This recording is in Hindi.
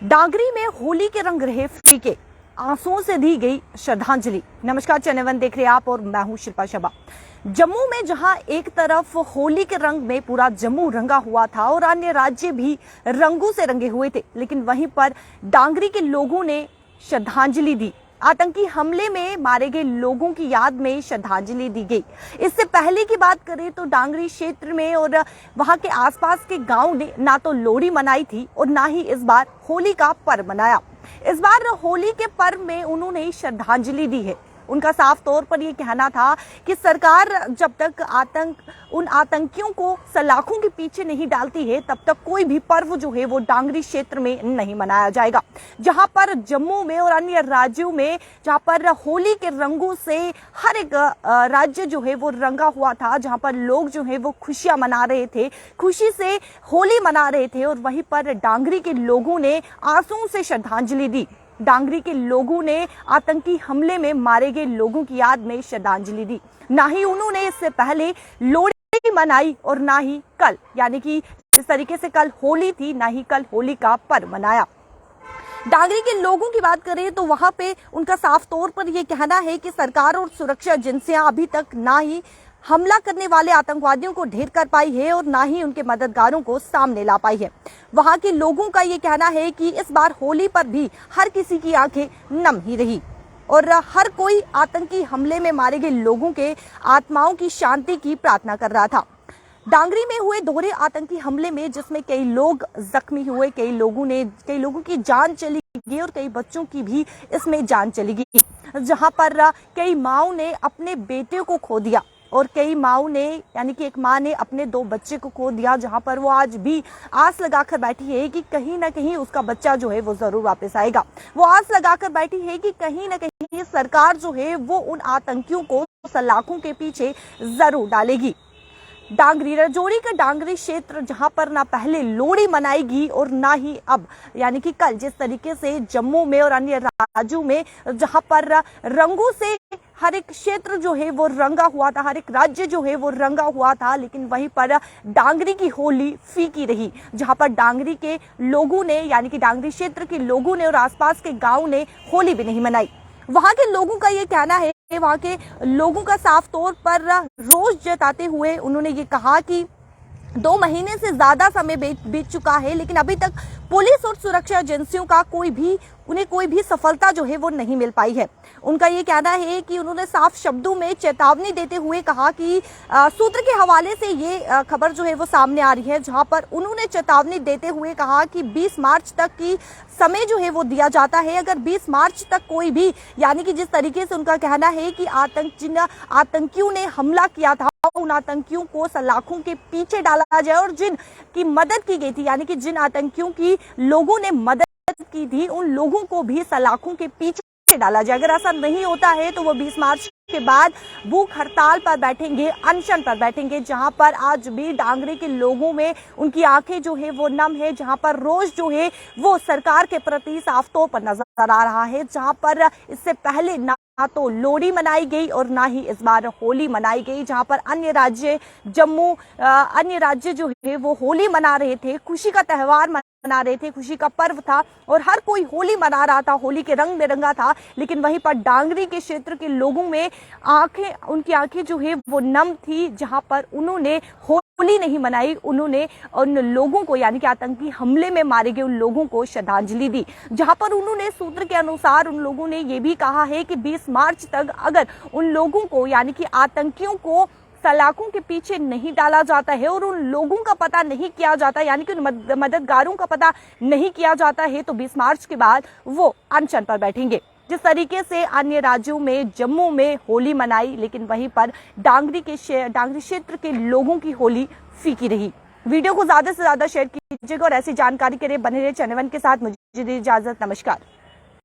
डांगरी में होली के रंग रहे फीके, आंसुओं से दी गई श्रद्धांजलि। नमस्कार, चैनल वन देख रहे हैं आप और मैं हूं शिल्पा शबा। जम्मू में जहां एक तरफ होली के रंग में पूरा जम्मू रंगा हुआ था और अन्य राज्य भी रंगों से रंगे हुए थे, लेकिन वहीं पर डांगरी के लोगों ने श्रद्धांजलि दी। आतंकी हमले में मारे गए लोगों की याद में श्रद्धांजलि दी गई। इससे पहले की बात करें तो डांगरी क्षेत्र में और वहां के आसपास के गांव ने ना तो लोहड़ी मनाई थी और ना ही इस बार होली का पर्व मनाया। इस बार होली के पर्व में उन्होंने श्रद्धांजलि दी है। उनका साफ तौर पर यह कहना था कि सरकार जब तक उन आतंकियों को सलाखों के पीछे नहीं डालती है, तब तक कोई भी पर्व जो है वो डांगरी क्षेत्र में नहीं मनाया जाएगा। जहां पर जम्मू में और अन्य राज्यों में जहां पर होली के रंगों से हर एक राज्य जो है वो रंगा हुआ था, जहां पर लोग जो है वो खुशियां मना रहे थे, खुशी से होली मना रहे थे, और वहीं पर डांगरी के लोगों ने आंसुओं से श्रद्धांजलि दी। डांगरी के लोगों ने आतंकी हमले में मारे गए लोगों की याद में श्रद्धांजलि दी। ना ही उन्होंने इससे पहले लोहड़ी मनाई और ना ही कल, यानी कि जिस तरीके से कल होली थी, ना ही कल होली का पर्व मनाया। डांगरी के लोगों की बात करें तो वहां पे उनका साफ तौर पर यह कहना है कि सरकार और सुरक्षा एजेंसियां अभी तक ना ही हमला करने वाले आतंकवादियों को ढेर कर पाई है और ना ही उनके मददगारों को सामने ला पाई है। वहां के लोगों का ये कहना है कि इस बार होली पर भी हर किसी की आंखें नम ही रही और हर कोई आतंकी हमले में मारे गए लोगों के आत्माओं की शांति की प्रार्थना कर रहा था। डांगरी में हुए दोहरे आतंकी हमले में जिसमें कई लोग जख्मी हुए, कई लोगों की जान चली गई और कई बच्चों की भी इसमें जान चली गई। जहां पर कई माओं ने अपने बेटे को खो दिया और कई माओं ने, यानी कि एक माँ ने अपने 2 बच्चे को खो दिया, जहां पर वो आज भी आस लगाकर बैठी है कि कहीं ना कहीं उसका बच्चा जो है वो जरूर वापस आएगा। वो आस लगाकर बैठी है कि कहीं ना कहीं सरकार जो है वो उन आतंकियों को सलाखों के पीछे जरूर डालेगी। डांगरी, राजौरी का डांगरी क्षेत्र जहां पर ना पहले लोहड़ी मनाएगी और ना ही अब, यानी कि कल, जिस तरीके से जम्मू में और अन्य राज्यों में जहां पर रंगों से हर एक क्षेत्र जो है वो रंगा हुआ था, हर एक राज्य जो है वो रंगा हुआ था, लेकिन वहीं पर डांगरी की होली फीकी रही। जहां पर डांगरी के लोगों ने, यानी कि डांगरी क्षेत्र के लोगों ने और आसपास के गांव ने होली भी नहीं मनाई। वहां के लोगों का ये कहना है, वहां के लोगों का साफ तौर पर रोष जताते हुए उन्होंने ये कहा कि 2 महीने से ज्यादा समय बीत चुका है, लेकिन अभी तक पुलिस और सुरक्षा एजेंसियों का उन्हें कोई भी सफलता जो है वो नहीं मिल पाई है। उनका ये कहना है कि उन्होंने साफ शब्दों में चेतावनी देते हुए कहा कि सूत्र के हवाले से ये खबर जो है वो सामने आ रही है, जहां पर उन्होंने चेतावनी देते हुए कहा कि 20 मार्च तक की समय जो है वो दिया जाता है। अगर 20 मार्च तक कोई भी, यानी कि जिस तरीके से उनका कहना है कि जिन आतंकियों ने हमला किया था, उन आतंकियों को सलाखों के पीछे डाला जाए और जिन की मदद की गई थी, यानी कि जिन आतंकियों की लोगों ने मदद की थी, उन लोगों को भी सलाखों के पीछे डाला जाए। अगर ऐसा नहीं होता है तो वो 20 मार्च के बाद भूख हड़ताल पर बैठेंगे, अनशन पर बैठेंगे। जहां पर आज भी डांगरी के लोगों में उनकी आंखें जो है वो नम है, जहां पर रोष जो है वो सरकार के प्रति साफ तौर पर नजर आ रहा है। जहां पर इससे पहले ना तो लोहड़ी मनाई गई और ना ही इस बार होली मनाई गई। जहां पर अन्य राज्य, जम्मू, अन्य राज्य जो है वो होली मना रहे थे, खुशी का त्योहार मना रहे थे, खुशी का पर्व था और हर कोई होली मना रहा था, होली के रंग में रंगा था। लेकिन वहीं पर डांगरी के क्षेत्र के लोगों में उनकी आंखें जो है वो नम थी, जहां पर उन्होंने होली नहीं मनाई। उन्होंने उन लोगों को, यानी कि आतंकी हमले में मारे गए उन लोगों को श्रद्धांजलि दी। जहां पर उन्होंने सूत्र के अनुसार उन लोगों ने ये भी कहा है कि 20 मार्च तक अगर उन लोगों को, यानी कि आतंकियों को सलाखों के पीछे नहीं डाला जाता है और उन लोगों का पता नहीं किया जाता, यानी कि उन मददगारों का पता नहीं किया जाता है, तो 20 मार्च के बाद वो अनशन पर बैठेंगे। जिस तरीके से अन्य राज्यों में, जम्मू में होली मनाई, लेकिन वहीं पर डांगरी क्षेत्र के लोगों की होली फीकी रही। वीडियो को ज्यादा से ज्यादा शेयर कीजिएगा और ऐसी जानकारी के लिए बने रहे चैनल वन के साथ। मुझे दीजिए इजाजत, नमस्कार।